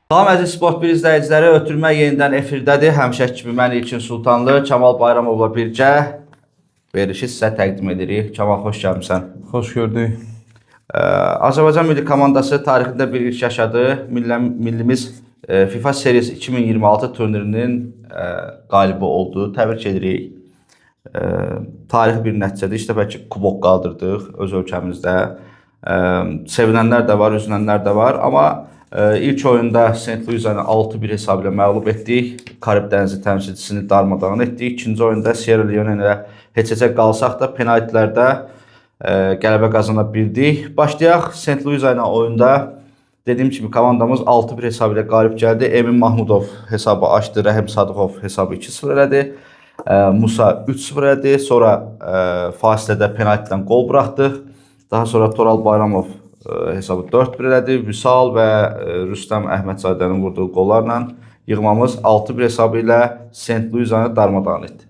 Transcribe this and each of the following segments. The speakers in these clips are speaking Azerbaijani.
Salam əziz Sport 1 izləyiciləri, ötürmə yenidən efirdədir. Həmişəki kimi mən İlkin Sultanlı, Kamal Bayramovla birgə verilişi sizə təqdim edirik. Kamal, xoş gəlmişsən. Xoş gördük. Azərbaycan milli komandası tarixində bir ilk yaşadı. Millimiz FIFA Series 2026 turnirinin qalibi oldu. Təbrik edirik. Tarixi bir nəticədir. İşte bəlkə kubok qaldırdıq öz ölkəmizdə. Sevinənlər də var, üzülənlər də var. Amma ilk oyunda St. Louis'ı 6-1 hesabı ilə məğlub etdik. Karib dənizi təmsilçisini darmadağın etdik. İkinci oyunda Sierra Leone ilə heç-heçə qalsaq da penaltilərdə qələbə qazana bildik. Başlayaq St. Louis ilə oyunda. Dediyim kimi komandamız 6-1 hesabı ilə qalib gəldi. Emin Mahmudov hesabı açdı. Rəhim Sadıqov hesabı 2-0 elədi. Musa 3-0 elədi. Sonra fasilədə penaltidən qol buraxdıq. Daha sonra Toral Bayramov hesabı 4-1 elədi. Vüsal və Rüstəm Əhmədzadənin vurduğu qollarla yığmamız 6-1 hesabı ilə St. Louis'ı darmadağın etdi.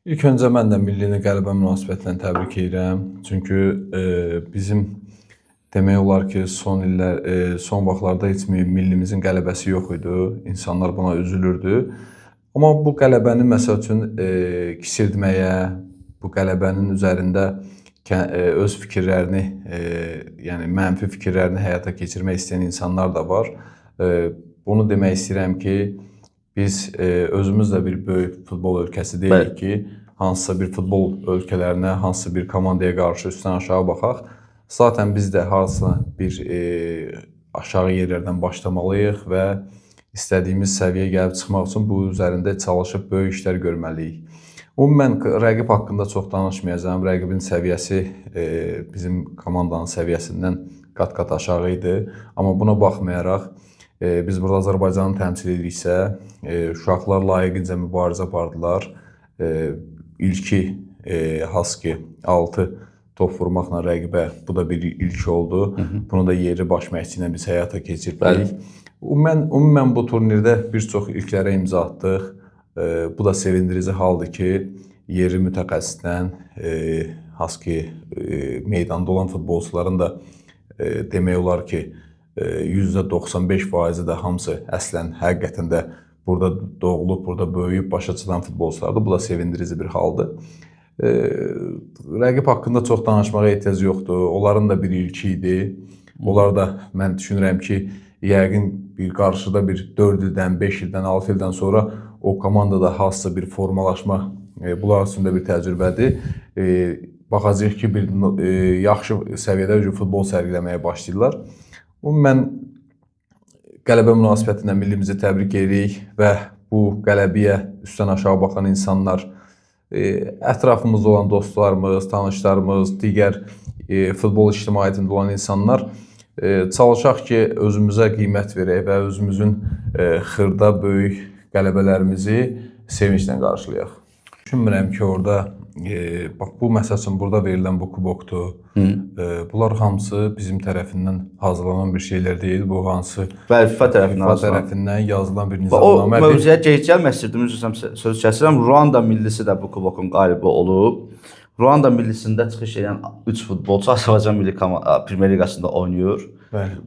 İlk öncə mən də millini qələbə münasibətilə təbrik edirəm. Çünki bizim demək olar ki, son vaxtlarda heç millimizin qələbəsi yox idi. İnsanlar buna üzülürdü. Amma bu qələbəni məsəl üçün kiçiltməyə, bu qələbənin üzərində öz fikirlərini, yəni mənfi fikirlərini həyata keçirmək istəyən insanlar da var. Bunu demək istəyirəm ki, biz özümüz də bir böyük futbol ölkəsi deyilik ki, hansısa bir futbol ölkələrinə, hansısa bir komandaya qarşı üstdən aşağı baxaq. Zaten biz də hansısa bir aşağı yerlərdən başlamalıyıq və istədiyimiz səviyyəyə gəlib çıxmaq üçün bu üzərində çalışıb böyük işlər görməliyik. Mən rəqib haqqında çox danışmayacağım. Rəqibin səviyyəsi bizim komandanın səviyyəsindən qat-qat aşağı idi. Amma buna baxmayaraq, biz burada Azərbaycanı təmsil ediriksə, uşaqlar layiqincə mübarizə apardılar. İlki Husky 6 top vurmaqla rəqibə, bu da bir ilk oldu. Bunu da yeri baş məşqçi ilə biz həyata keçirdik. Ümumən bu turnirdə bir çox ilklərə imza atdıq. Bu da sevindirici haldır ki, yeri mütəxəssisdən Husky meydanda olan futbolçuların da demək olar ki, %95% də hamısı əslən həqiqətən də burada doğulub, burada böyüyüb, başa çatan futbolçulardır. Bu da sevindirici bir haldır. Rəqib haqqında çox danışmağa ehtiyac yoxdur. Onların da bir ilki idi. Onlar da mən düşünürəm ki, yəqin bir qarşıda bir 4 ildən, 5 ildən, 6 ildən sonra o komandada hansısa bir formalaşma bunlar üçün də bir təcrübədir. Baxacaq ki, bir yaxşı səviyyədə futbol sərgiləməyə başlayırlar. Mən qələbə münasibətindən millimizi təbrik edirik və bu qələbəyə üstdən aşağı baxan insanlar, ətrafımızda olan dostlarımız, tanışlarımız, digər futbol ictimaiyyətində olan insanlar çalışaq ki, özümüzə qiymət verək və özümüzün xırda, böyük qələbələrimizi sevinclə qarşılayaq. Düşünmürəm ki, orada, bax bu məsəl üçün burada verilən bu kubokdur. Bunlar hamısı bizim tərəfindən hazırlanan bir şeylər deyil. Bu hansı FIFA tərəfindən yazılan bir nizamnamədir. O mövzuya gec gəlmək istirdim, üzrəm söz kəsirəm. Ruanda millisi də bu kubokun qalibi olub. Ruanda millisində çıxış edən 3 futbolçu Azərbaycan Milli Premyer Liqasında oynayır.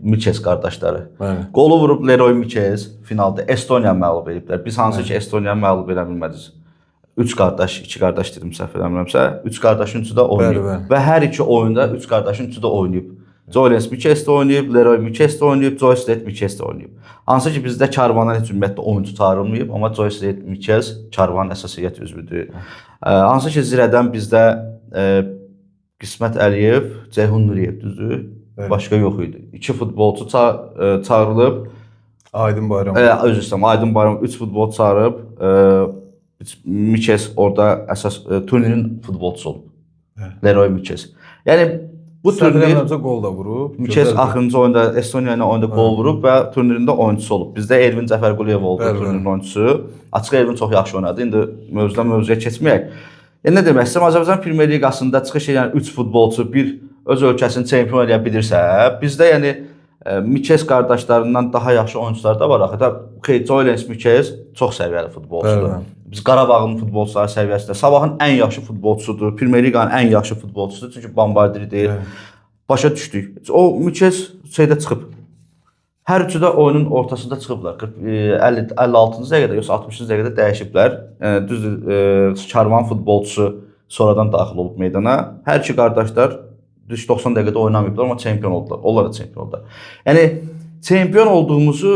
Miçes qardaşları. Qolu vurub Leroy Miçes finalda Estoniyanı məğlub ediblər. Biz hansı ki Estoniyanı məğlub edə bilmədik. 3 qardaş, 2 qardaş dedim səhv eləmirəmsə, 3 qardaşın üçü də oynayıb. Və hər iki oyunda 3 qardaşın üçü də oynayıb. Joelens Miçes də oynayıb, Leroy Miçes də oynayıb, Joy Slate Miçes də oynayıb. Hansı ki bizdə Karvandan heç ümumiyyətlə oyuncu çağırılmayıb, amma Joy Slate Miçes Karvanın əsas heyət üzvüdür. Hansı ki Zirədən bizdə Qismət Əliyev, Ceyhun Nuriyev düzdür? Başqa yox idi. 2 futbolçu çağırılıb. Aydın Bayramov. Özür istəyirəm, Aydın Bayramov 3 futbolçu çağırıb. Miçes orada əsas turnirin futbolçusu olub. Leroy Miçes. Yəni bu turnir qol da vurub. Miçes axırıncı oyunda Estoniya ilə oyunda qol vurub və turnirində oyunçusu olub. Bizdə Elvin Cəfərquliyev oldu turnirin oyunçusu. Açıq Elvin çox yaxşı oynadı. İndi mövzuya keçməyək. Yəni nə demək istəyirəm, Azərbaycan Premyer Liqasında çıxış edən 3 futbolçu bir öz ölkəsini çempion edə bilirsə, bizdə yəni Miçes qardaşlarından daha yaxşı oyunçular da var. Axı Joelens Miçes çox səviyyəli futbolçudur. Biz Qarabağın futbolçuları səviyyəsində Sabahın ən yaxşı futbolçusudur, Premyer Liqanın ən yaxşı futbolçusudur. Çünki bombardiridir. Başa düşdük. O Miçes şeydə çıxıb. Hər üçü də oyunun ortasında çıxıblar. 56-cı dəqiqədə yoxsa 60-cı dəqiqədə dəyişiblər. Düzdür, Karvan futbolçusu sonradan daxil olub meydana. Hər iki qardaşlar düz 90 dəqiqədə oynamayıblar, amma çempion oldular. Onlar da çempion oldular. Yəni çempion olduğumuzu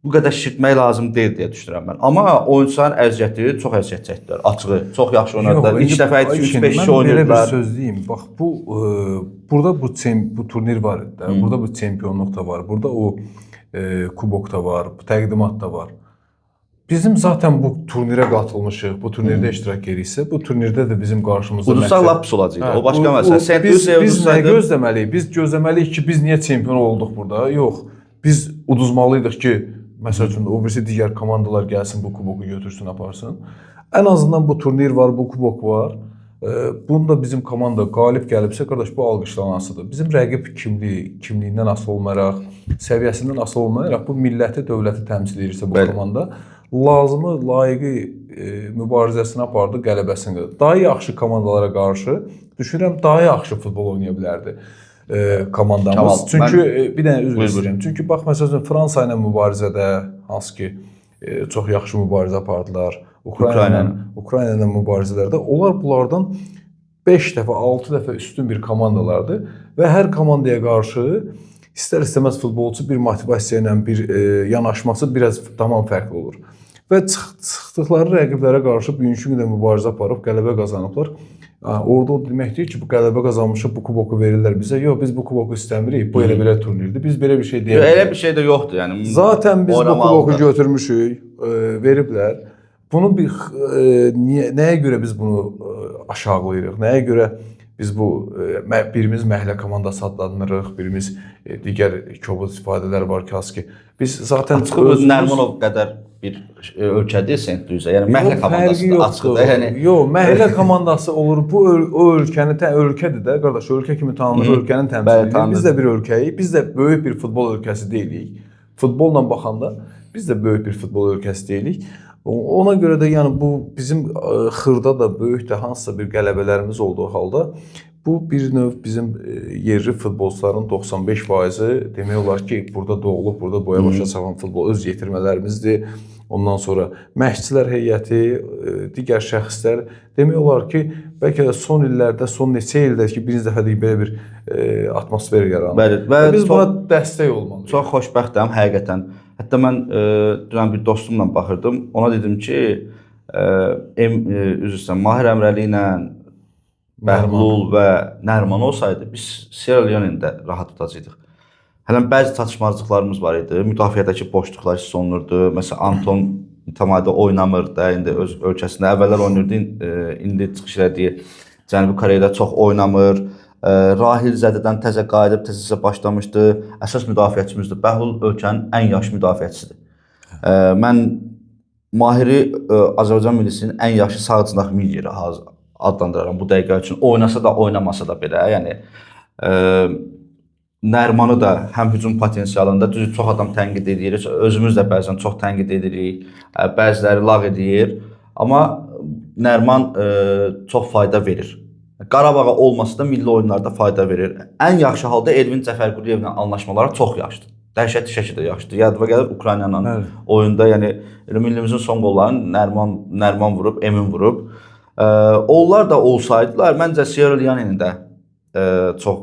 bu qədər şişirtmək lazım deyil deyə düşünürəm mən. Amma oyunçuların əziyyəti çox əziyyət çəkdilər. Açığı, çox yaxşı oynadılar. İlk dəfə idi ki, 3-5 kişi oynayırlar. Mən belə bir oynayırdılar. söz deyim. Bax burada bu turnir var idi də. Burada bu çempionluq da var. Burada o kubok da var, bu təqdimat da var. Bizim zaten bu turnirə qatılmışıq, bu turnirdə iştirak ediriksə, bu turnirdə də bizim qarşımızda Uduzsaq lap pis olacaqdı. O başqa məsələ. Biz nə gözləməliyik? Biz gözləməliyik ki, biz niyə çempion olduq burada? Yox. Biz uduzmalıydıq ki, məsəl üçün o birisi digər komandalar gəlsin, bu kuboku götürsün, aparsın. Ən azından bu turnir var, bu kubok var. Bunda bizim komanda qalib gəlibsə, qardaş, bu alqışlanasıdır. Bizim rəqib kimliyindən asılı olmayaraq, səviyyəsindən asılı olmayaraq bu milləti, dövləti təmsil edirsə bu komanda lazımı, layiqi mübarizəsini apardı, qələbəsini qazandı. Daha yaxşı komandalara qarşı düşünürəm daha yaxşı futbol oynaya bilərdi komandamız. Tamam, Çünki bir dənə üzr istəyirəm. Çünki bax məsələn Fransa ilə mübarizədə hansı ki çox yaxşı mübarizə apardılar. Ukrayna ilə mübarizələrdə onlar bunlardan 5 dəfə, 6 dəfə üstün bir komandalardır və hər komandaya qarşı istər-istəməz futbolçu bir motivasiya ilə, bir yanaşması biraz tamam fərqli olur. Və çıxdıqları rəqiblərə qarşı bugünkü gündə mübarizə aparıb qələbə qazanıblar. Orada o demək deyir ki, bu qələbə qazanmışıq, bu kuboku verirlər bizə. Yox, biz bu kuboku istəmirik. Bu elə belə turnirdir. Biz belə bir şey deyirik. Elə bir şey də yoxdur, yəni. Zaten biz bu kuboku götürmüşük, veriblər. Bunu nəyə görə biz bunu aşağılayırıq? Nəyə görə biz bu birimiz məhəllə komandası adlandırırıq, birimiz digər kobud istifadələr var ki, biz zaten Nərmanov qədər bir ölkədir Saint-Louis. Yəni məhəllə komandası da açıqdır. Yəni yox, məhəllə komandası olur. Bu o ölkənin ölkədir də, qardaş, ölkə kimi tanınır, ölkənin təmsil edir. Biz də bir ölkəyik. Biz də böyük bir futbol ölkəsi deyilik. Futbolla baxanda biz də böyük bir futbol ölkəsi deyilik. Ona görə də yəni bu bizim xırda da böyük də hansısa bir qələbələrimiz olduğu halda bu bir növ bizim yerli futbolçuların 95%-i demək olar ki, burada doğulub, burada boya başa çalan futbol öz yetirmələrimizdir. Ondan sonra məşqçilər heyəti, digər şəxslər demək olar ki, bəlkə də son illərdə, son neçə ildə ki, birinci dəfədir belə bir atmosfer yaranır. Və biz buna dəstək olmalıyıq. Çox xoşbəxtəm həqiqətən. Hətta mən dünən bir dostumla baxırdım. Ona dedim ki, Mahir Əmrəli ilə Bəhlul və Nərman olsaydı, biz Sierra Leone-də rahat tutacaqdıq. Hələn bəzi çatışmazlıqlarımız var idi. Müdafiədəki boşluqlar hiss olunurdu. Məsələn, Anton mütəmadi oynamır da, indi öz ölkəsində. Əvvəllər oynayırdı, indi çıxış elədiyi Cənubi Koreyada çox oynamır. Rahil Zədədən təzə qayıdıb, təzə başlamışdı. Əsas müdafiəçimizdir. Bəhlul ölkənin ən yaxşı müdafiəçisidir. Mən Mahiri Azərbaycan millisinin ən yaxşı sağ cinah milliyeri adlandıraram bu dəqiqə üçün. Oynasa da, oynamasa da belə. Yəni Nərmanı da həm hücum potensialında düzü çox adam tənqid edir. Özümüz də bəzən çox tənqid edirik. Bəziləri lağ edir. Amma Nərman çox fayda verir. Qarabağa olması da milli oyunlarda fayda verir. Ən yaxşı halda Elvin Cəfərquliyevlə anlaşmaları çox yaxşıdır. Dəhşətli şəkildə yaxşıdır. Yadıma gəlir Ukrayna ilə oyunda, yəni millimizin son qollarını Nərman vurub, Emin vurub. Onlar da olsaydılar, məncə Sierra Leone-nin də çox,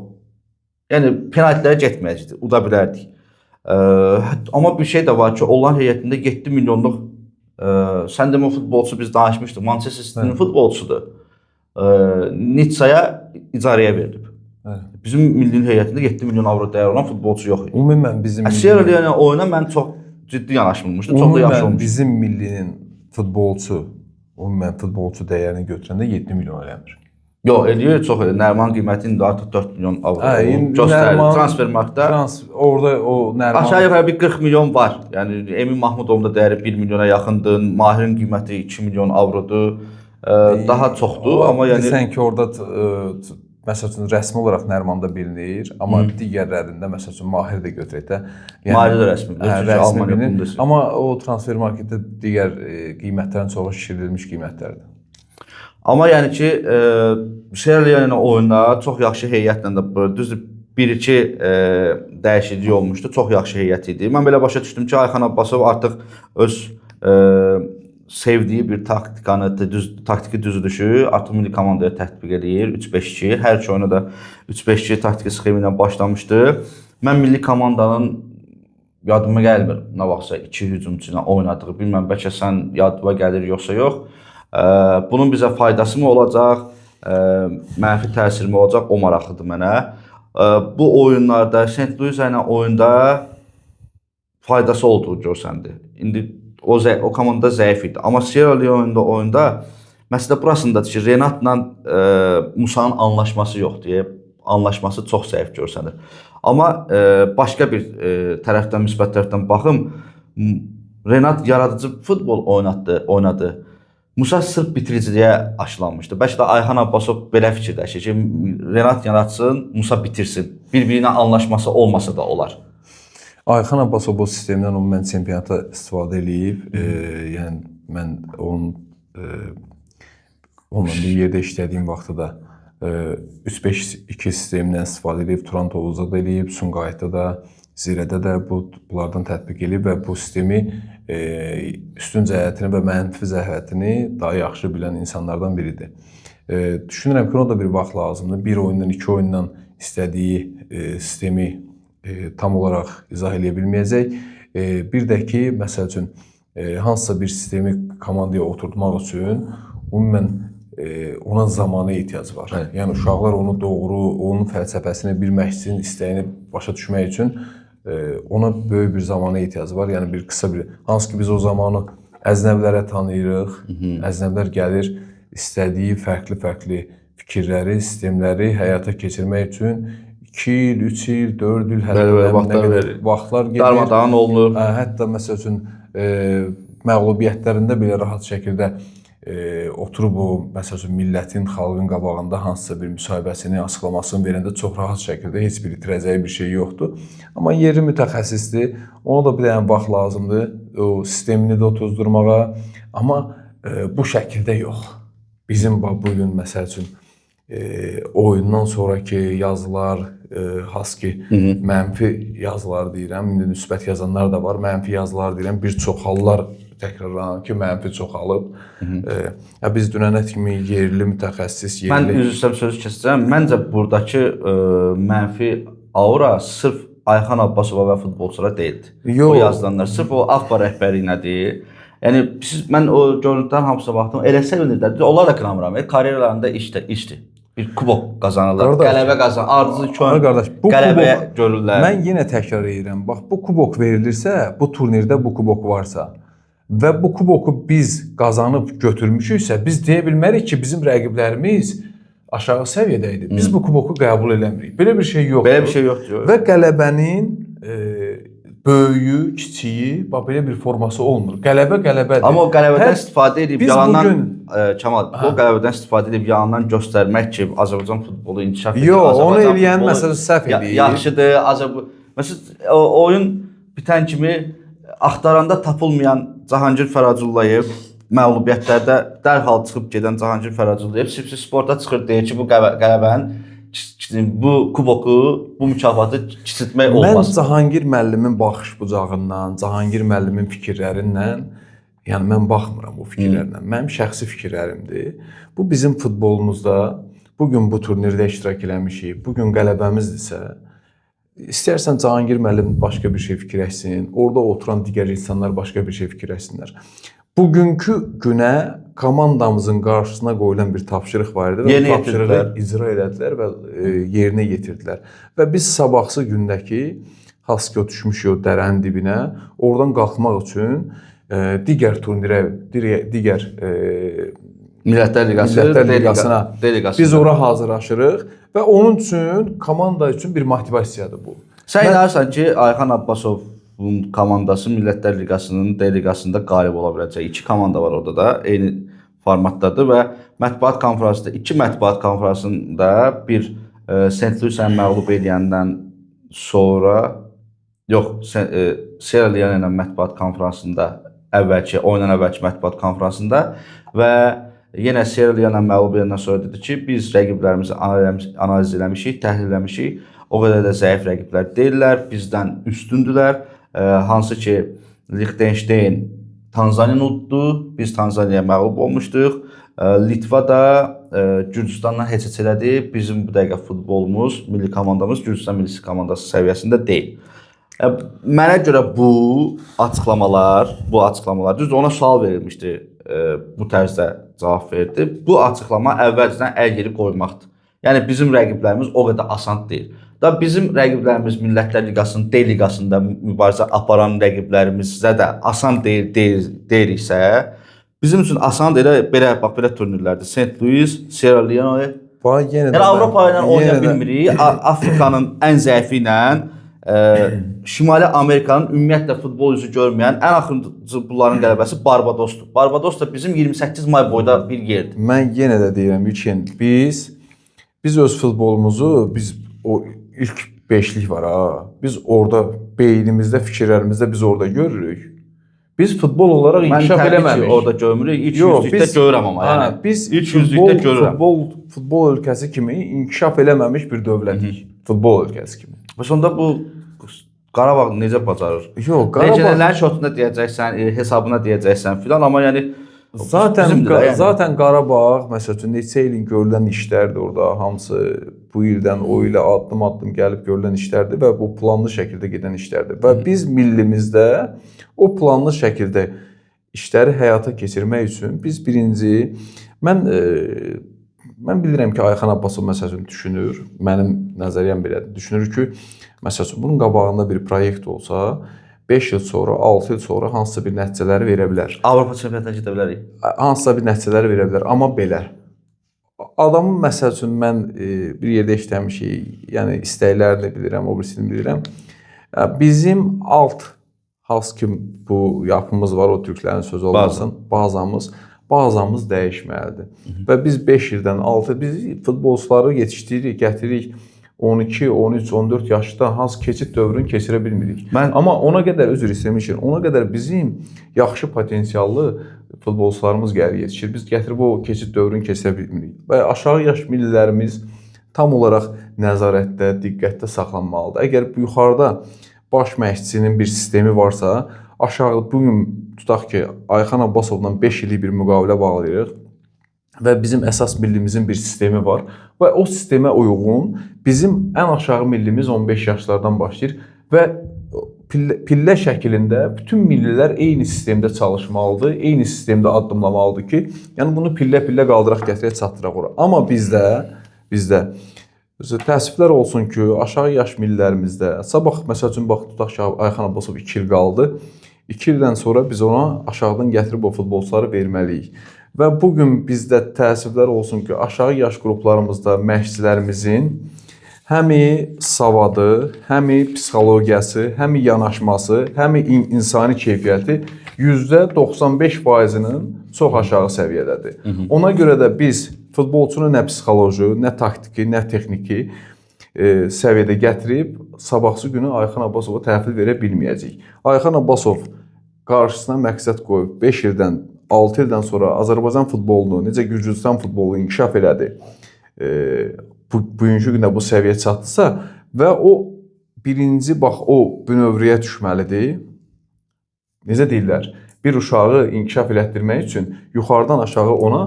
yəni penaltilərə getməyəcəkdi, uda bilərdik. Amma bir şey də var ki, onların heyətində 7 milyonluq, sən demə futbolçu biz danışmışdıq, Manchester City'nin futbolçusudur. Nitsaya icarəyə verilib. Bizim millinin heyətində 7 milyon avro dəyər olan futbolçu yox idi. Ümumən bizim Sierra Leone oyuna mən çox ciddi yanaşmamışdım. Çox da yaxşı olmuş. Bizim millinin ümumən futbolçu dəyərini götürəndə 7 milyon eləmir. Yox, eləyir, çox eləyir. Nərman qiyməti indi artıq 4 milyon avro göstərir. Transfermarktda. Orada o Nərman aşağı yuxarı bir 40 milyon var. Yəni Emin Mahmudovun da dəyəri 1 milyona yaxındır. Mahirin qiyməti 2 milyon avrodur. Daha çoxdur, amma yəni desən ki, orada məsəl üçün rəsmi olaraq Nərmanda bilinir, amma digərlərində məsəl üçün Mahir də götürək də. Mahir də rəsmi bilinir. Amma o transfer marketdə digər qiymətlərin çoxu şişirdilmiş qiymətlərdir. Amma yəni ki, Sierra Leone oyunda çox yaxşı heyətlə də düzdür, bir-iki dəyişiklik olmuşdu. Çox yaxşı heyət idi. Mən belə başa düşdüm ki, Ayxan Abbasov artıq öz sevdiyi bir taktiki düzülüşü artıq milli komandaya tətbiq edir. 3-5-2. Hər iki oyuna da 3-5-2 taktiki sxemi ilə başlamışdı. Mən milli komandanın yadıma gəlmir nə vaxtsa 2 hücumçu ilə oynadığı. Bilməm, bəlkə sən yadıma gəlir yoxsa yox. Bunun bizə faydası mı olacaq, mənfi təsiri mi olacaq, o maraqlıdır mənə. Bu oyunlarda, St. Louis ilə oyunda faydası olduğu görsəndi. İndi o komanda zəif idi. Amma Sierra Leone oyunda məsələ burasındadır ki, Renatla Musa'nın anlaşması yoxdur. Anlaşması çox zəif görsənir. Amma başqa bir tərəfdən, müsbət tərəfdən baxım, Renat yaradıcı futbol oynadı. Musa sırf bitiriciliyə aşılanmışdı. Bəlkə də Ayxan Abbasov belə fikirləşir ki, Renat yaratsın, Musa bitirsin. Bir-birinə anlaşması olmasa da olar. Ayxan Abbasov bu sistemdən mən çempionata istifadə edib. Yəni mən onunla bir yerdə işlədiyim vaxtda da 3-5-2 sistemindən istifadə edib, Toronto-da da edib, Sumqayıtda da, Zirədə də bunlardan tətbiq edib və bu sistemi üstün cəhətini və mənfi cəhətini daha yaxşı bilən insanlardan biridir. Düşünürəm ki, ona da bir vaxt lazımdır. Bir oyundan, 2 oyundan istədiyi sistemi tam olaraq izah edə bilməyəcək. Bir də ki, məsəl üçün, hansısa bir sistemi komandaya oturtmaq üçün ümumən ona zamana ehtiyac var. Yəni, uşaqlar onu doğru, onun fəlsəfəsini bilmək üçün, istəyini başa düşmək üçün ona böyük bir zamana ehtiyac var. Yəni, bir qısa bir... Hansı ki, biz o zamanı əznəblərə tanıyırıq. Əznəblər gəlir, istədiyi fərqli-fərqli fikirləri, sistemləri həyata keçirmək üçün 2 il, 3 il, 4 il, hətta vaxtlar gedir. Darmadağın olunur. Hətta, məsəl üçün, məğlubiyyətlərində belə rahat şəkildə oturub o, məsəl üçün, millətin, xalqın qabağında hansısa bir müsahibəsini, açıqlamasını verəndə çox rahat şəkildə heç bir itirəcəyi bir şey yoxdur. Amma yeri mütəxəssisdir, ona da bir dənə vaxt lazımdır, o sistemini də otuzdurmağa. Amma bu şəkildə yox. Bizim bugün, məsəl üçün, oyundan sonraki yazılar, has ki, mənfi yazılar deyirəm, indi müsbət yazanlar da var, mənfi yazılar deyirəm, bir çox hallar təkrarlanan ki, mənfi çoxalıb. Biz dünənət kimi yerli mütəxəssis, Mən üzrstəm sözü kəsəcəm. Məncə buradakı mənfi aura sırf Ayxan Abbasova və futbolçulara deyildi. O yazılanlar, sırf o AFBA rəhbərliyinədir. Yəni, mən o görüntülərin hamısına baxdım, elə sevinirlər. Onlar da qınamıram, karyeralarında işdir. Bir kubok qazanırlar, qələbə qazanırlar, ardıcı qələbəyə görürlər. Mən yenə təkrar edirəm, bax, bu kubok verilirsə, bu turnirdə bu kubok varsa və bu kuboku biz qazanıb götürmüşüksə, biz deyə bilmərik ki, bizim rəqiblərimiz aşağı səviyyədə idi. Biz bu kuboku qəbul eləmirik. Belə bir şey yoxdur. Belə bir şey yoxdur. Və qələbənin böyüyü, kiçiyi, belə bir forması olmur. Qələbə qələbədir. Amma o qələbədən istifadə edib yalandan, Kəmal, o qələbədən istifadə edib yalandan göstərmək ki, Azərbaycan futbolu inkişaf edir. Yox, onu eləyən məsələ səhv edir. Yaxşıdır, Məsələn, oyun bitən kimi axtaranda tapılmayan Cahangir Fəracıllayev məğlubiyyətlərdə dərhal çıxıb gedən Cahangir Fəracıllayev sporta çıxır deyir ki, bu qələbənin, bu kuboku, bu mükafatı kiçiltmək olmaz. Mən Cahangir müəllimin baxış bucağından, Cahangir müəllimin fikirlərindən, yəni mən baxmıram bu fikirlərlə. Mənim şəxsi fikirlərimdir. Bu bizim futbolumuzda, bugün bu turnirdə iştirak eləmişik, bugün qələbəmizdirsə, İstərsən Cahangir müəllim başqa bir şey fikirləşsin, orada oturan digər insanlar başqa bir şey fikirləşsinlər. Bugünkü günə komandamızın qarşısına qoyulan bir tapşırıq var idi və bu tapşırığı icra elədilər və yerinə yetirdilər. Və biz sabahsı gündəki haskə düşmüşük o dərənin dibinə, oradan qalxmaq üçün digər turnirə, digər Millətlər Liqasına biz ora hazırlaşırıq və onun üçün, komanda üçün bir motivasiyadır bu. Sən inanırsan ki, Ayxan Abbasovun komandası Millətlər Liqasının D liqasında qalib ola biləcək. 2 komanda var orada da, eyni formatdadır və mətbuat konfransında, 2 mətbuat konfransında bir St. Louis-əni məğlub edəndən sonra, yox, Sierra Leone ilə mətbuat konfransında, oyundan əvvəlki mətbuat konfransında və yenə Sierra Leone məğlub edəndən sonra dedi ki, biz rəqiblərimizi analiz eləmişik, təhlil eləmişik. o qədər də zəif rəqiblər deyillər, bizdən üstündülər. Hansı ki, Liechtenstein Tanzaniyanı uddu, biz Tanzaniyaya məğlub olmuşduq. Litva da Gürcüstanla heç elədi. Bizim bu dəqiqə futbolumuz, milli komandamız Gürcüstan milli komandası səviyyəsində deyil. Mənə görə bu açıqlamalar, düzdür, ona sual verilmişdi, bu tərzdə cavab verdi. Bu açıqlama əvvəlcədən əl yeri qoymaqdır. Yəni bizim rəqiblərimiz o qədər asan deyil. Da bizim rəqiblərimiz Millətlər Liqasının D liqasında mübarizə aparan rəqiblərimizə də asan deyiriksə, bizim üçün asan deyil, belə turnirlərdir. St. Louis, Sierra Leone. Yəni Avropa ilə oynaya bilmirik. Afrikanın ən zəifi ilə Şimali Amerikanın ümumiyyətlə futbol üzü görməyən ən axırıncı bunların qələbəsi Barbadosdur. Barbados da bizim 28 may boyda bir yerdir. Mən yenə də deyirəm ki, biz öz futbolumuzu, biz o ilk beşlik var ha. Biz orada beynimizdə, fikirlərimizdə biz orada görürük. Biz futbol olaraq inkişaf eləməmişik. Mən təbii ki, orada görmürük. İlk yüzlükdə görürəm amma yəni. Biz ilk yüzlükdə görürəm. Futbol ölkəsi kimi inkişaf eləməmiş bir dövlətik. Futbol ölkəsi kimi. Sonda bu Qarabağ necə bacarır? Yox, Qarabağ legionerlərin şotunda deyəcəksən, hesabına deyəcəksən filan, amma yəni zaten Qarabağ məsəl üçün neçə ilin görülən işlərdir orada, hamısı bu ildən o ilə addım-addım gəlib görülən işlərdir və bu planlı şəkildə gedən işlərdir. Və biz millimizdə o planlı şəkildə işləri həyata keçirmək üçün biz birinci mən bilirəm ki, Ayxan Abbasov məsəl üçün düşünür, mənim nəzəriyyəm belədir, düşünür ki, məsəl üçün bunun qabağında bir proyekt olsa, 5 il sonra, 6 il sonra hansısa bir nəticələri verə bilər. Avropa çempionatına gedə bilərik. Hansısa bir nəticələri verə bilər, amma belə. Adamın məsəl üçün mən bir yerdə işləmişik, yəni istəklərini bilirəm, o birisini bilirəm. Bizim alt, hansı ki bu yapımız var, o türklərin sözü olmasın, bazamız dəyişməlidir. Və biz 5 ildən 6 biz futbolçuları yetişdiririk, gətiririk 12, 13, 14 yaşda hansı keçid dövrünü keçirə bilmirik. Amma ona qədər üzr istəmişik, ona qədər bizim yaxşı potensiallı futbolçularımız gəlir yetişir. Biz gətirib o keçid dövrünü keçirə bilmirik. Və aşağı yaş millilərimiz tam olaraq nəzarətdə, diqqətdə saxlanmalıdır. Əgər yuxarıda baş məşqçinin bir sistemi varsa, aşağı bugün tutaq ki, Ayxan Abbasovla 5 illik bir müqavilə bağlayırıq və bizim əsas millimizin bir sistemi var və o sistemə uyğun bizim ən aşağı millimiz 15 yaşlardan başlayır və pillə şəklində bütün millilər eyni sistemdə çalışmalıdır, eyni sistemdə addımlamalıdır ki, yəni bunu pillə-pillə qaldıraq gətirək çatdıraq ora. Amma bizdə təəssüflər olsun ki, aşağı yaş millilərimizdə, sabah məsəl üçün bax tutaq ki, Ayxan Abbasov 2 il qaldı. 2 ildən sonra biz ona aşağıdan gətirib o futbolçuları verməliyik. Və bugün bizdə təəssüflər olsun ki, aşağı yaş qruplarımızda məşqçilərimizin həmi savadı, həmi psixologiyası, həmi yanaşması, həmi insani keyfiyyəti %95%-nin çox aşağı səviyyədədir. Ona görə də biz futbolçunu nə psixoloji, nə taktiki, nə texniki səviyyədə gətirib sabahsı günü Ayxan Abbasova təhvil verə bilməyəcəyik. Ayxan Abbasov qarşısına məqsəd qoyub 5 ildən, 6 ildən sonra Azərbaycan futbolunu, necə Gürcüstan futbolunu inkişaf elədi, bugünkü gündə bu səviyyə çatdısa və o birinci, bax, o bünövrəyə düşməlidir. Necə deyirlər? Bir uşağı inkişaf elətdirmək üçün yuxarıdan aşağı ona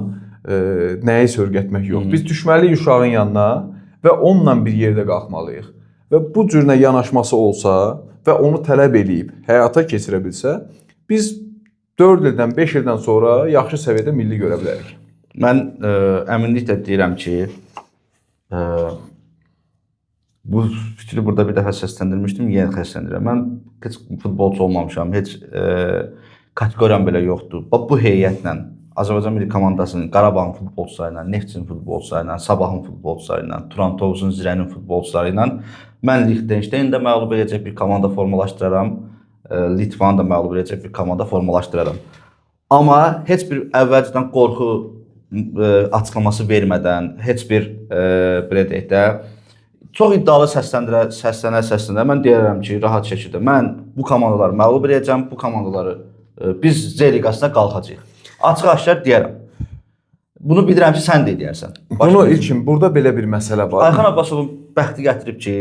nəyi sörgətmək yox. Biz düşməliyik uşağın yanına və onunla bir yerdə qalxmalıyıq. Və bu cürünə yanaşması olsa və onu tələb eləyib həyata keçirə bilsə, biz 4 ildən, 5 ildən sonra yaxşı səviyyədə milli görə bilərik. Mən əminliklə deyirəm ki, bu fikri burada bir dəfə səsləndirmişdim, yenə səsləndirirəm. Mən heç futbolçu olmamışam, heç kateqoriyam belə yoxdur. Bu heyətlə Azərbaycan milli komandasının, Qarabağın futbolçuları ilə, Neftçinin futbolçuları ilə, Sabahın futbolçuları ilə, Turan Tovuzun, Zirənin futbolçuları ilə mən Liechtensteini də məğlub edəcək bir komanda formalaşdıraram, Litvanı da məğlub edəcək bir komanda formalaşdıraram. Amma heç bir əvvəlcədən qorxu açıqlaması vermədən, heç bir belə deyək də, çox iddialı səslənə mən deyərəm ki, rahat şəkildə mən bu komandaları məğlub edəcəm, bu komandaları biz Z liqasına qalxacağıq. Açıq-aşkar deyərəm. Bunu bilirəm ki, sən də deyərsən. Bunu ilkin, burada belə bir məsələ var. Ayxan Abbasovun bəxti gətirib ki,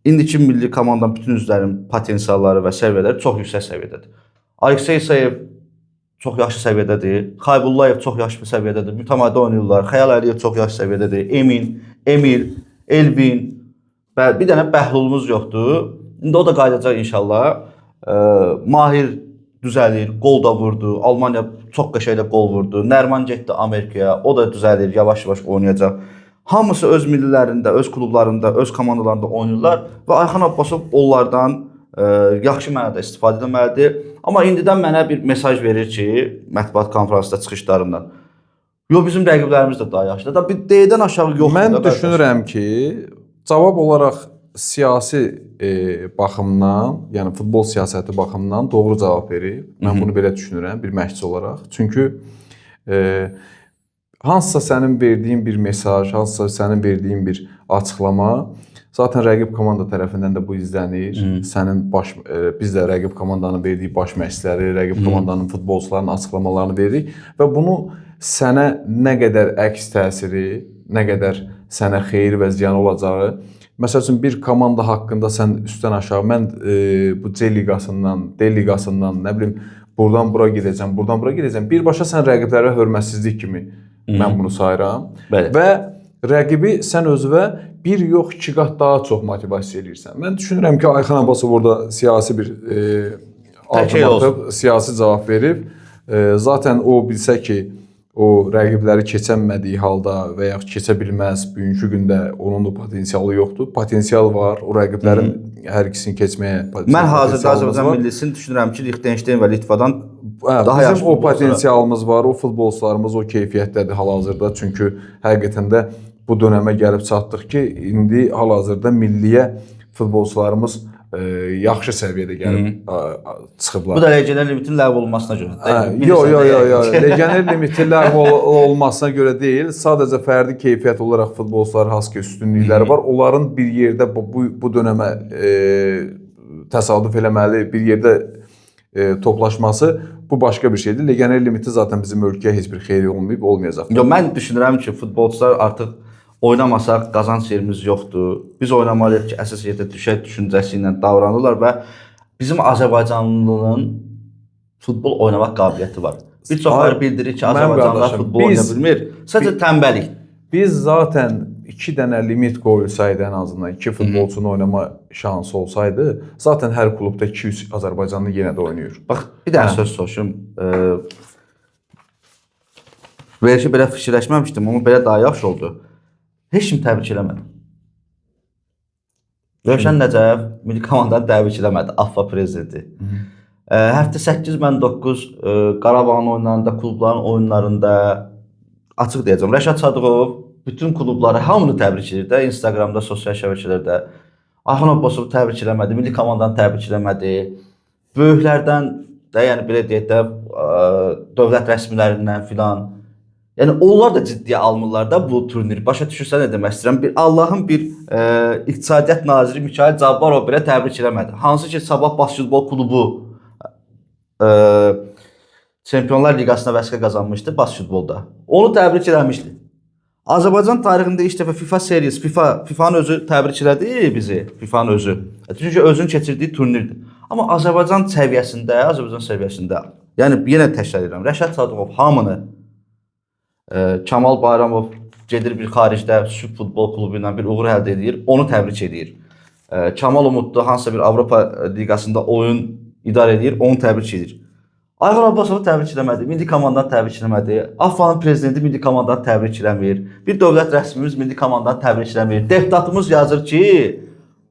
İndiki milli komandanın bütün üzvlərinin potensialları və səviyyələri çox yüksək səviyyədədir. Aleksey İsayev çox yaxşı səviyyədədir. Xaybullayev çox yaxşı bir səviyyədədir. Mütəmadi oynayırlar. Xəyal Əliyev çox yaxşı səviyyədədir. Emin, Emil, Elvin və bir dənə Bəhlulumuz yoxdur. İndi o da qayıdacaq inşallah. Mahir düzəlir, qol da vurdu. Almaniya çox qəşənglə qol vurdu. Nərman getdi Amerikaya, o da düzəlir, yavaş-yavaş oynayacaq. Hamısı öz millilərində, öz klublarında, öz komandalarında oynayırlar və Ayxan Abbasov onlardan yaxşı mənada istifadə etməlidir. Amma indidən mənə bir mesaj verir ki, mətbuat konferansında çıxışlarından. Yox, bizim rəqiblərimiz də daha yaxşıdır. Da bir D-dən aşağı yoxdur. Mən düşünürəm ki, cavab olaraq siyasi baxımdan, yəni futbol siyasəti baxımından doğru cavab verir. Mən bunu belə düşünürəm bir məşqçi olaraq. Çünki hansısa sənin verdiyin bir mesaj, hansısa sənin verdiyin bir açıqlama zaten rəqib komanda tərəfindən də bu izlənir. Sənin biz də rəqib komandanın verdiyi baş məşqçiləri, rəqib komandanın futbolçularının açıqlamalarını veririk və bunu sənə nə qədər əks təsiri, nə qədər sənə xeyir və ziyan olacağı. Məsəl üçün bir komanda haqqında sən üstdən aşağı mən bu C liqasından, D liqasından, nə bilim buradan bura gedəcəm, buradan bura gedəcəm. Birbaşa sən rəqiblərə hörmətsizlik kimi mən bunu sayıram. Bəli. Və rəqibi sən özünə bir yox, iki qat daha çox motivasiya edirsən. Mən düşünürəm ki, Ayxan Abbasov burada siyasi bir addım atıb, siyasi cavab verib. Zaten o bilsə ki, o rəqibləri keçənmədiyi halda və yaxud keçə bilməz, bugünkü gündə onun da potensialı yoxdur. Potensial var, o rəqiblərin hər ikisini keçməyə potensialımız var. Mən hazırda Azərbaycan millisini düşünürəm ki, Liechtenstein və Litvadan daha yaxşı o potensialımız var, o futbolçularımız o keyfiyyətdədir hal-hazırda. Çünki həqiqətən də bu dönəmə gəlib çatdıq ki, indi hal-hazırda milliyə futbolçularımız yaxşı səviyyədə gəlib çıxıblar. Bu da legioner limitin ləğv olunmasına görə. Yox. Legioner limitin ləğv olmasına görə deyil. Sadəcə fərdi keyfiyyət olaraq futbolçuların hansı ki üstünlükləri var. Onların bir yerdə bu dönəmə təsadüf eləməli, bir yerdə toplaşması bu başqa bir şeydir. Legioner limiti zaten bizim ölkəyə heç bir xeyri olmayıb, olmayacaq. Yox, mən düşünürəm ki, futbolçular artıq oynamasaq qazanc yerimiz yoxdur. Biz oynamalıyıq ki, əsas yerdə düşək düşüncəsi ilə davranırlar və bizim Azərbaycanlının futbol oynamaq qabiliyyəti var. Bir çoxları bildirir ki, Azərbaycanlılar futbol oynaya bilmir. Sadəcə tənbəlik. Biz zaten 2 dənə limit qoyulsaydı ən azından 2 futbolçunun oynama şansı olsaydı, zaten hər klubda 200 Azərbaycanlı yenə də oynayır. Bax, bir dənə söz soruşum. Belki belə fikirləşməmişdim, amma belə daha yaxşı oldu. Heç kim təbrik eləmədi. Rövşən Nəcəf milli komandanı təbrik eləmədi, AFFA prezidenti. Həftə 8 mən 9 Qarabağın oyunlarında, klubların oyunlarında açıq deyəcəm. Rəşad Sadıqov bütün klubları hamını təbrik edir də, Instagramda, sosial şəbəkələrdə. Ayxan Abbasov təbrik eləmədi, milli komandanı təbrik eləmədi. Böyüklərdən də, yəni belə deyək də, dövlət rəsmilərindən filan. Yəni onlar da ciddiyə almırlar da bu turniri. Başa düşürsən nə demək istəyirəm? Allahın bir İqtisadiyyat naziri Mikayıl Cabbarov belə təbrik eləmədi. Hansı ki Sabah basketbol klubu Çempionlar Liqasına vəsəqə qazanmışdı basketbolda. Onu təbrik eləmişdi. Azərbaycan tarixində ilk dəfə FIFA seriyası, FIFA'nın özü təbrik elədi bizi, FIFA'nın özü. Çünki özünün keçirdiyi turnirdir. Amma Azərbaycan səviyyəsində, yəni yenə təkrar edirəm, Rəşad Sadıqov hamını, Kamal Bayramov gedir bir xaricdə Süp futbol klubu ilə bir uğur əldə edir, onu təbrik edir. Kamal Umudlu hansısa bir Avropa liqasında oyun idarə edir, onu təbrik edir. Ayxan Abbasovu təbrik eləmədi, milli komandanı təbrik eləmədi, AFFA-nın prezidenti milli komandanı təbrik eləmir, bir dövlət rəsmimiz milli komandanı təbrik eləmir, deputatımız yazır ki,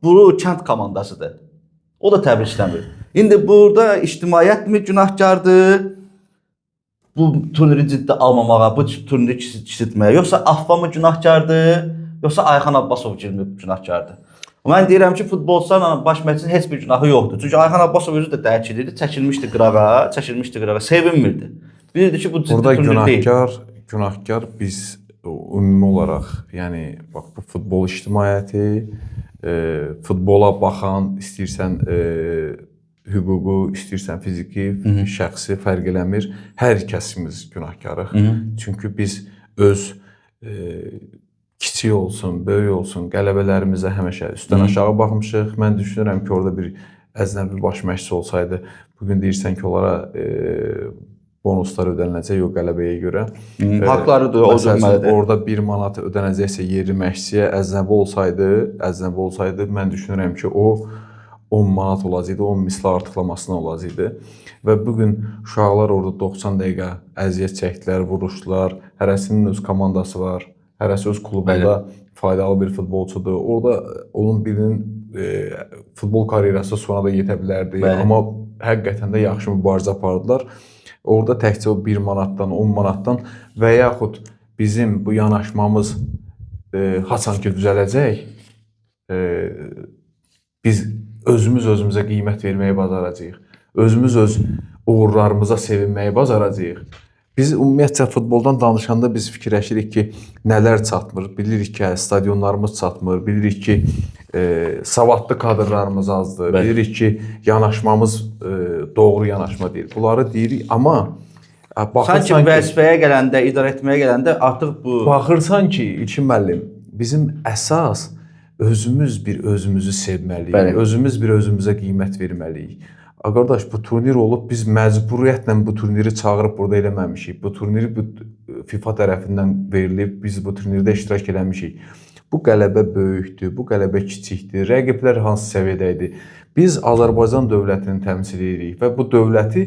bu kənd komandasıdır, o da təbrik eləmir. İndi burada ictimaiyyət mi günahkardır? Bu turniri ciddi almamağa, bu turniri kiçiltməyə, yoxsa AFFA mı günahkardır, yoxsa Ayxan Abbasov günahkardır? Mən deyirəm ki, futbolçularla baş məşqçinin heç bir günahı yoxdur. Çünki Ayxan Abbasov özü də dərk edirdi, çəkilmişdi qırağa, sevinmirdi. Bilirdi ki, bu ciddi turnir deyil. Burada günahkar biz ümumi olaraq, yəni bax bu futbol ictimaiyyəti, futbola baxan, istəyirsən hüququ, istəyirsən fiziki, şəxsi fərq eləmir. Hər kəsimiz günahkarıq. Çünki biz öz kiçik olsun, böyük olsun, qələbələrimizə həmişə üstdən aşağı baxmışıq. Mən düşünürəm ki, orada bir əcnəbi baş məşqçi olsaydı, bugün deyirsən ki, onlara bonuslar ödəniləcək o qələbəyə görə. Haqlarıdır, o cürməlidir. Orada 1 manat ödənəcəksə yerli məşqçiyə əcnəbi olsaydı, mən düşünürəm ki, o 10 manat olacaqdı, 10 misli artıqlamasına olacaqdı. Və bugün uşaqlar orada 90 dəqiqə əziyyət çəkdilər, vuruşdular. Hərəsinin öz komandası var. Hərəsi öz klubunda faydalı bir futbolçudur. Orada onun birinin futbol karyerası sona da yetə bilərdi. Amma həqiqətən də yaxşı mübarizə apardılar. Orada təkcə o 1 manatdan, 10 manatdan və yaxud bizim bu yanaşmamız haçan ki düzələcək, biz özümüz özümüzə qiymət verməyi bacaracağıq. Özümüz öz uğurlarımıza sevinməyi bacaracağıq. Biz ümumiyyətcə futboldan danışanda biz fikirləşirik ki, nələr çatmır. Bilirik ki, stadionlarımız çatmır. Bilirik ki, savadlı kadrlarımız azdır. Bilirik ki, yanaşmamız doğru yanaşma deyil. Bunları deyirik, amma sanki vəzifəyə gələndə, idarə etməyə gələndə artıq bu... Baxırsan ki, İlkin müəllim, bizim əsas özümüz özümüzü sevməliyik. Özümüz özümüzə qiymət verməliyik. Qardaş, bu turnir olub, biz məcburiyyətlə bu turniri çağırıb burada eləməmişik. Bu turniri FIFA tərəfindən verilib, biz bu turnirdə iştirak eləmişik. Bu qələbə böyükdür, bu qələbə kiçikdir, rəqiblər hansı səviyyədə idi. Biz Azərbaycan dövlətini təmsil edirik və bu dövləti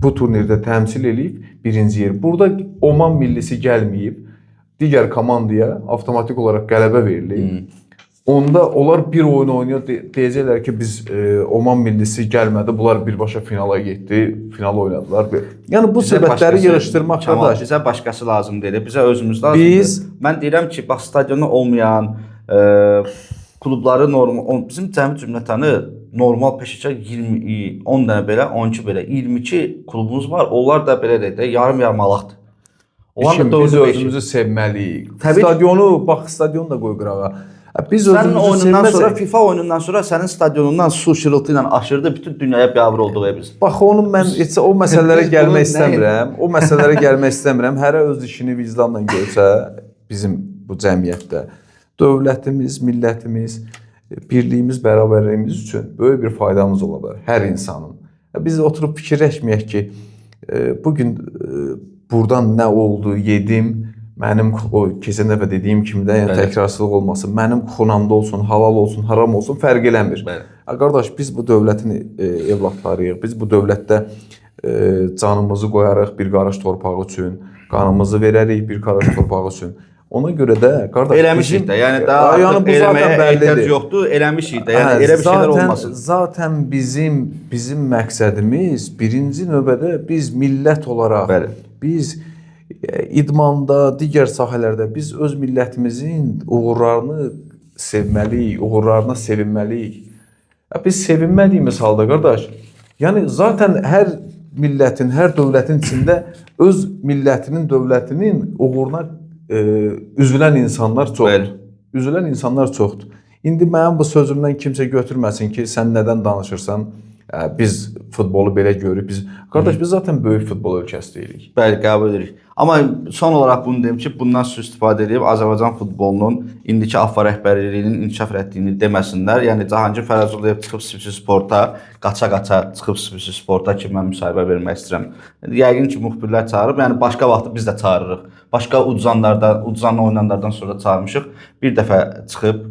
bu turnirdə təmsil edib birinci yer. Burada Oman millisi gəlməyib, digər komandaya avtomatik olaraq qələbə verilib. Onda onlar bir oyun oynuyor, deyəcəklər ki, biz Oman millisi gəlmədi, bunlar birbaşa finala getdi, final oynadılar. Yəni bu səbəbləri yığışdırmaq qardaş. Bizə başqası lazım deyil, bizə özümüz lazımdır. Mən deyirəm ki, bax stadionu olmayan klubları normal, bizim cəmi cümlətanı normal peşəkar 10 dənə belə, 12 belə, 22 klubumuz var. Onlar da belə deyək, yarım-yarmalaqdır. Biz özümüzü sevməliyik. Stadionu, bax stadionu da qoy qırağa. Biz sənin oyunundan sonra, FIFA oyunundan sonra sənin stadionundan su şırıltı ilə aşırdı, bütün dünyaya biabır olduq biz. Bax, onu mən o məsələlərə gəlmək istəmirəm. O məsələlərə gəlmək istəmirəm. Hərə öz işini vicdanla görsə, bizim bu cəmiyyətdə dövlətimiz, millətimiz, birliyimiz, bərabərliyimiz üçün böyük bir faydamız ola bilər hər insanın. Biz oturub fikirləşməyək ki, bugün buradan nə oldu, yedim, mənim o keçən dəfə dediyim kimi də, yəni təkrarsızlıq olmasın, mənim xunamda olsun, halal olsun, haram olsun, fərq eləmir. Qardaş, biz bu dövlətin evlatlarıyıq, biz bu dövlətdə canımızı qoyarıq bir qarış torpağı üçün, qanımızı verərik bir qarış torpağı üçün. Ona görə də, qardaş, eləmişik də, yəni daha artıq eləməyə ehtiyac yoxdur, eləmişik də, yəni elə bir şeylər olmasın. Zaten bizim məqsədimiz birinci növbədə biz millət olaraq, biz idmanda, digər sahələrdə biz öz millətimizin uğurlarını sevməliyik, uğurlarına sevinməliyik. Biz sevinmədiyimiz halda, qardaş, yəni zaten hər millətin, hər dövlətin içində öz millətinin, dövlətinin uğuruna üzülən insanlar çoxdur. Üzülən insanlar çoxdur. İndi mənim bu sözümdən kimsə götürməsin ki, sən nədən danışırsan? Biz futbolu belə görürük. Qardaş, biz zaten böyük futbol ölkəsi deyirik. Bəli, qəbul edirik. Amma son olaraq bunu deyim ki, bundan sui-istifadə edib Azərbaycan futbolunun indiki AFFA rəhbərliyinin inkişaf etdiyini deməsinlər. Yəni Cahangir Fərəzulluyev çıxıb spirtli sporta, qaça-qaça çıxıb spirtli sporta ki, mən müsahibə vermək istəyirəm. Yəqin ki, müxbirlər çağırıb, yəni başqa vaxt biz də çağırırıq. Başqa uduzanlı oynanlardan sonra çağırmışıq. Bir dəfə çıxıb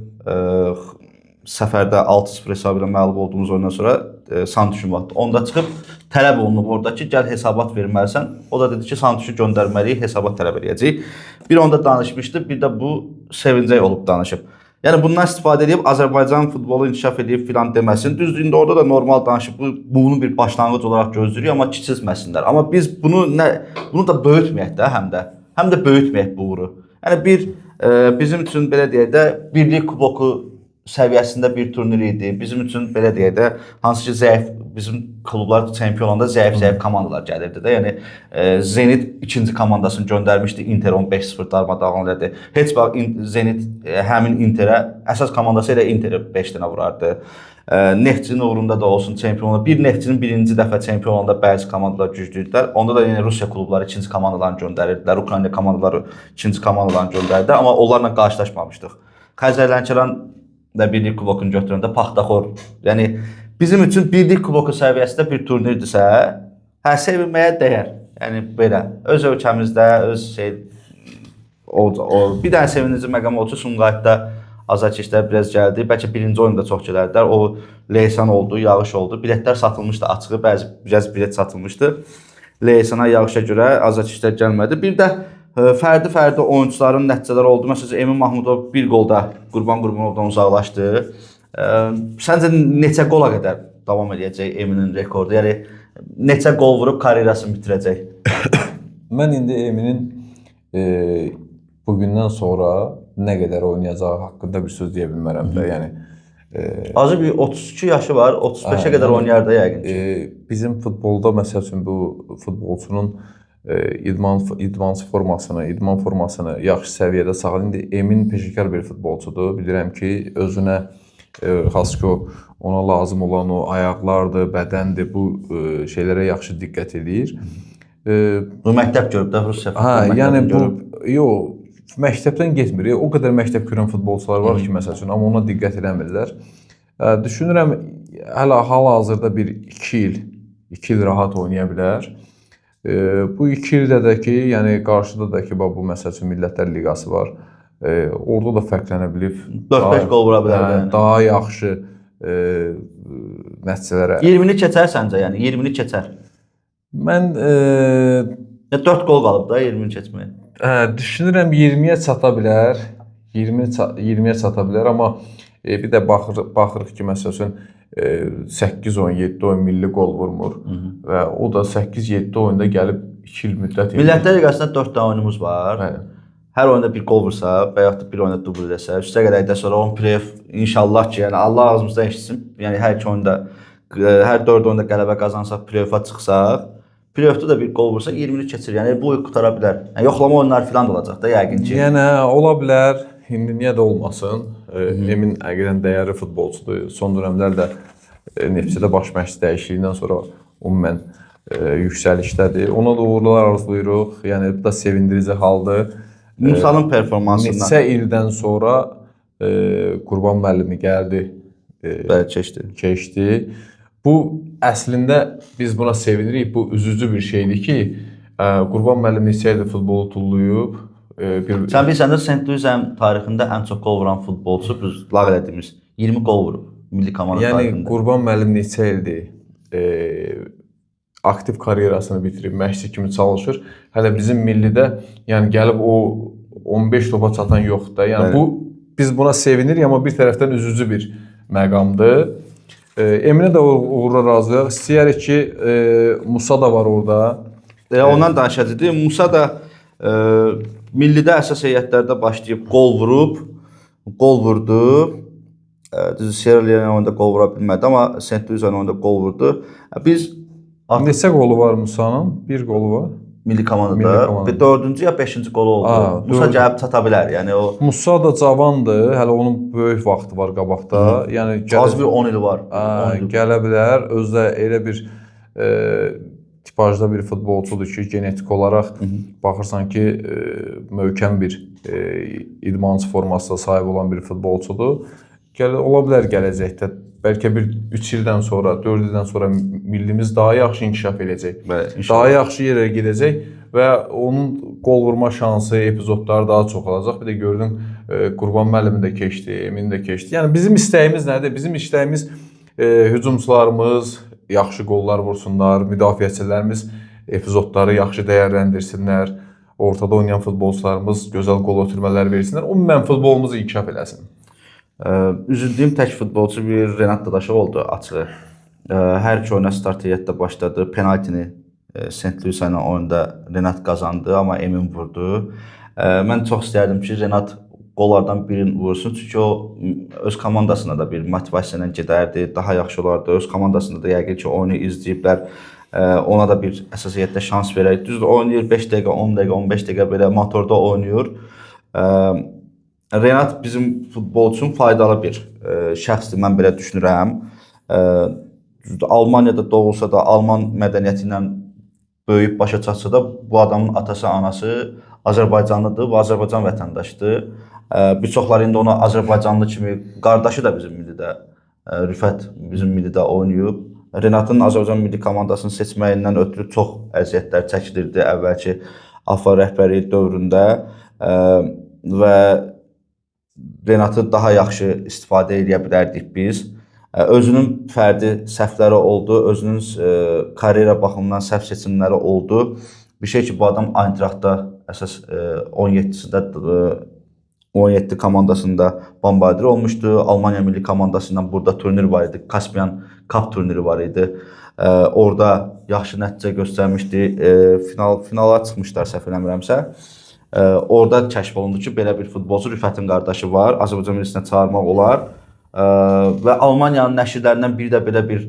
səfərdə 6-0 hesabı ilə məğlub olduğumuz oyundan sonra Santuşun vaxtı. Onda çıxıb tələb olunub orada ki, gəl hesabat verməlisən. O da dedi ki, Santuşu göndərməliyik, hesabat tələb edəcəyik. Bir onda danışmışdı, bir də bu sevincək olub danışıb. Yəni bundan istifadə edib Azərbaycan futbolu inkişaf edib filan deməsin. Düzdür, indi orada da normal danışıb, bunu bir başlanğıc olaraq gözləyirik, amma kiçilməsinlər. Amma biz bunu da böyütməyək də həm də böyütməyək bu uğuru. Yəni bizim üçün belə deyək də, birlik kuboku səviyyəsində bir turnir idi. Bizim üçün belə deyək də, hansı ki zəif, bizim klublar çempion olanda zəif komandalar gəlirdi də. Yəni Zenit ikinci komandasını göndərmişdi, Inter 15-0 darmadağın elədi. Heç vaxt Zenit həmin Interə əsas komandası ilə Interə 5 dənə vurardı. Neftçinin uğrunda da olsun çempion olanda. Bir Neftçinin birinci dəfə çempion olanda bəzi komandalar güclüydülər. Onda da yəni Rusiya klubları ikinci komandalarını göndərirdilər. Ukrayna komandaları ikinci komandalarını göndərirdi. Amma onlarla qarşılaşmamışdıq. Xəzər Lənkəran da birlik kubokunu götürəndə Paxtaxor. Yəni bizim üçün birlik kuboku səviyyəsində bir turnirdirsə, sevinməyə dəyər. Yəni belə öz ölkəmizdə öz o bir dənə sevindirici məqam oldu. Sumqayıtda azarkeşlər biraz gəldi. Bəlkə birinci oyunda çox gələrdilər. O leysan oldu, yağış oldu. Biletlər satılmışdı açığı, biraz bilet satılmışdı. Leysana, yağışa görə azarkeşlər gəlmədi. Bir də fərdi oyuncuların nəticələri oldu. Məsələn, Emin Mahmudov bir qolda Qurban Qurbanovdan uzaqlaşdı. Səncə neçə qola qədər davam edəcək Eminin rekordu? Yəni neçə qol vurub karyerasını bitirəcək? Mən indi Eminin bugündən sonra nə qədər oynayacağı haqqında bir söz deyə bilmərəm də. Yəni azı bir 32 yaşı var, 35-ə qədər oynayar da yəqin ki. Bizim futbolda məsəl üçün bu futbolçunun idman formasını yaxşı səviyyədə saxlayır. İndi Emin peşəkar bir futbolçudur. Bilirəm ki, özünə xas ki ona lazım olan o ayaqlardır, bədəndir, bu şeylərə yaxşı diqqət edir. Bu məktəb görüb də Rusiya futbolu məktəbini görüb. Yox, məktəbdən getmir. O qədər məktəb görən futbolçular var ki, məsəl üçün, amma ona diqqət eləmirlər. Düşünürəm, hələ hal-hazırda bir 2 il rahat oynaya bilər. Bu 2 ildə də ki, yəni qarşıda da ki, bu məsəl üçün Millətlər Liqası var. Orada da fərqlənə bilib. 4-5 qol vura bilər. Daha yaxşı nəticələrə. 20-ni keçər səncə, yəni 20-ni keçər. Mən 4 qol qalıb da 20-ni keçməyə. Düşünürəm 20-yə çata bilər. 20-yə çata bilər, amma bir də baxırıq ki, məsəl üçün 8 oyun, 7 oyun milli qol vurmur və o da 8-7 oyunda gəlib 2 il müddət edir. Millətlər Liqasında 4 dənə oyunumuz var. Hər oyunda bir qol vursa və yaxud da bir oyunda dubl eləsə, üstə qədərdən sonra 10 play-off inşallah ki, yəni Allah ağzımızdan eşitsin. Yəni hər 2 oyunda, hər 4 oyunda qələbə qazansaq, play-offa çıxsaq, play-offda da bir qol vursa 20-ni keçir. Yəni bu qutara bilər. Yəni yoxlama oyunları filan da olacaq da yəqin ki. Yəni ola bilər. İndi niyə də olmasın? Emin həqiqətən dəyərli futbolçudur. Son dövrlərdə Neftçidə baş məşqçi dəyişikliyindən sonra ümumən yüksəlişdədir. Ona da uğurlar arzulayırıq. Yəni bu da sevindirici haldır. Musanın performansından. Neçə ildən sonra Qurban müəllimi gəldi. Keçdi. Bu əslində biz buna sevinirik. Bu üzücü bir şeydir ki, Qurban müəllim neçə ildir futbolu tullayıb. Sən bilirsən də St. Louis tarixində ən çox qol vuran futbolçu biz lağ elədiyimiz 20 qol vurub milli komanda tarixində. Yəni Qurban müəllim neçə ildir aktiv karyerasını bitirib, məşqçi kimi çalışır. Hələ bizim millidə yəni gəlib o 15 topa çatan yoxdur da. Yəni bu biz buna sevinirik, amma bir tərəfdən üzücü bir məqamdır. Eminə də uğurlar arzulayırıq. İstəyərik ki, Musa da var orada. Ondan danışacaqdı. Musa da millidə əsas heyətlərdə başlayıb qol vurdu. Sierra Leone oyunda qol vura bilmədi, amma St. Louis oyunda qol vurdu. Biz neçə qolu var Musa'nın? Bir qolu var. Milli komandada. 4-cü ya 5-ci qolu oldu. Musa gəlib çata bilər. Yəni o Musa da cavandır. Hələ onun böyük vaxtı var qabaqda. Yəni az bir 10 ili var. Gələ bilər. Özdə elə bir tipajda bir futbolçudur ki, genetik olaraq baxırsan ki, möhkəm bir idmançı formasına sahib olan bir futbolçudur. Ola bilər gələcəkdə, bəlkə bir 3 ildən sonra, 4 ildən sonra millimiz daha yaxşı inkişaf edəcək. Daha yaxşı yerə gedəcək və onun qol vurma şansı, epizodları daha çox olacaq. Bir də gördün, Qurban müəllimi də keçdi, Emin də keçdi. Yəni bizim istəyimiz nədir? Bizim istəyimiz hücumçularımız yaxşı qollar vursunlar, müdafiəçilərimiz epizodları yaxşı dəyərləndirsinlər, ortada oynayan futbolçularımız gözəl qol ötürmələr versinlər, ümumən futbolumuzu inkişaf eləsin. Üzüldüyüm tək futbolçu bir Renat Dadaşov oldu açığı. Hər iki oyuna start heyətdə başladı. Penaltini St. Louis ilə oyunda Renat qazandı, amma Emin vurdu. Mən çox istərdim ki, Renat qollardan birini vursun. Çünki o öz komandasına da bir motivasiya ilə gedərdi, daha yaxşı olardı. Öz komandasında da yəqin ki, oyunu izləyiblər. Ona da bir əsasiyyətdə şans verək. Düzdür, oynayır 5 dəqiqə, 10 dəqiqə, 15 dəqiqə belə motorda oynayır. Renat bizim futbol üçün faydalı bir şəxsdir, mən belə düşünürəm. Almaniyada doğulsa da, Alman mədəniyyəti ilə böyüyüb başa çatsa da, bu adamın atası, anası Azərbaycanlıdır və Azərbaycan vətəndaşıdır. Bir çoxları indi ona Azərbaycanlı kimi, qardaşı da bizim millidə, Rüfət bizim millidə oynayıb. Renatın Azərbaycan milli komandasını seçməyindən ötürü çox əziyyətlər çəkilirdi əvvəlki AFA rəhbəri dövründə və Renatı daha yaxşı istifadə edə bilərdik biz. Özünün fərdi səhvləri oldu, özünün karyera baxımından səhv seçimləri oldu. Bir şey ki, bu adam Eintrachtda əsas 17 komandasında bombardir olmuşdu. Almanya milli komandasından burada turnir var idi. Kaspian Cup turniri var idi. Orada yaxşı nəticə göstərmişdi. Finala çıxmışlar səhv eləmirəmsə. Orada kəşf olundu ki, belə bir futbolçu Rüfətin qardaşı var. Azərbaycan millisinə çağırmaq olar. Və Almaniyanın nəşrlərindən biri də belə bir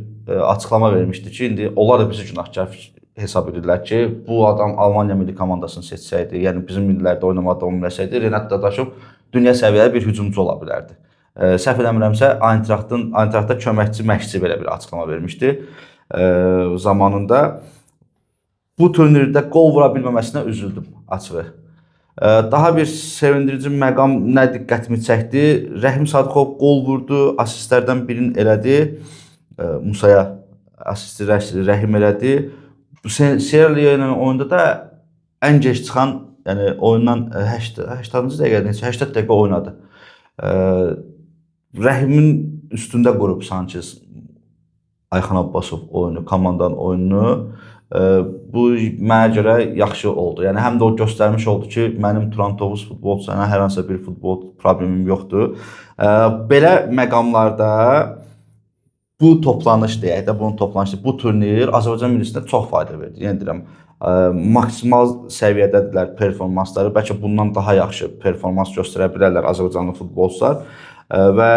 açıqlama vermişdi ki, indi onlar da bizi günahkar hesab edirlər ki, bu adam Almanya milli komandasını seçsəydi, yəni bizim millilərdə oynamaqda davam etsəydi, Renat Dadaşov dünya səviyyəli bir hücumçu ola bilərdi. Səhv eləmirəmsə, Eintrachtda köməkçi məşqçi belə bir açıqlama vermişdi zamanında. Bu turnirdə qol vura bilməməsinə üzüldüm açığı. Daha bir sevindirici məqam nə diqqətimi çəkdi? Rəhim Sadıqov qol vurdu, asistlərdən birini elədi. Musaya asisti Rəhim elədi. Sierra Leone oyunda da ən gec çıxan, yəni oyundan 80-cı dəqiqədə, 80 dəqiqə oynadı. Rəhimin üstündə qurub sanki Ayxan Abbasov oyunu, komandanın oyununu. Bu mənə görə yaxşı oldu. Yəni həm də o göstərmiş oldu ki, mənim Turan Tovuz futbolçusuna hər hansısa bir futbol problemim yoxdur. Belə məqamlarda bu toplanış deyək də, bunun toplanışı, bu turnir Azərbaycan millisinə çox fayda verdi. Yəni deyirəm, maksimal səviyyədədirlər performansları, bəlkə bundan daha yaxşı performans göstərə bilərlər Azərbaycanlı futbolçular və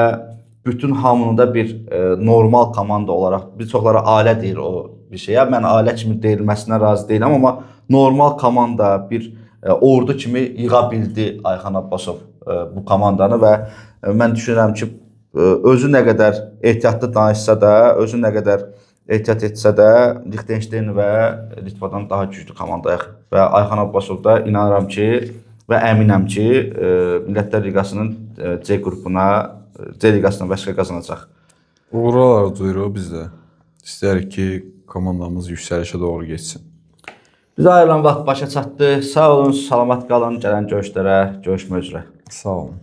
bütün hamını da bir normal komanda olaraq, bir çoxları ailə deyir o bir şeyə. Mən ailə kimi deyilməsinə razı deyiləm, amma normal komanda, bir ordu kimi yığa bildi Ayxan Abbasov bu komandanı və mən düşünürəm ki, özü nə qədər ehtiyatlı danışsa da, özü nə qədər ehtiyat etsə də, Liechtenstein və Litvadan daha güclü komandayıq. Və Ayxan Abbasov da inanıram ki və əminəm ki, Millətlər Liqasının C qrupuna, C liqasına vəsələ qazanacaq. Uğurlar duyuruq biz də. İstəyirik ki, komandamız yüksəlişə doğru geçsin. Bizə ayrılan vaxt başa çatdı. Sağ olun, salamat qalın. Gələn görüşlərə görüşmək üzrə. Sağ olun.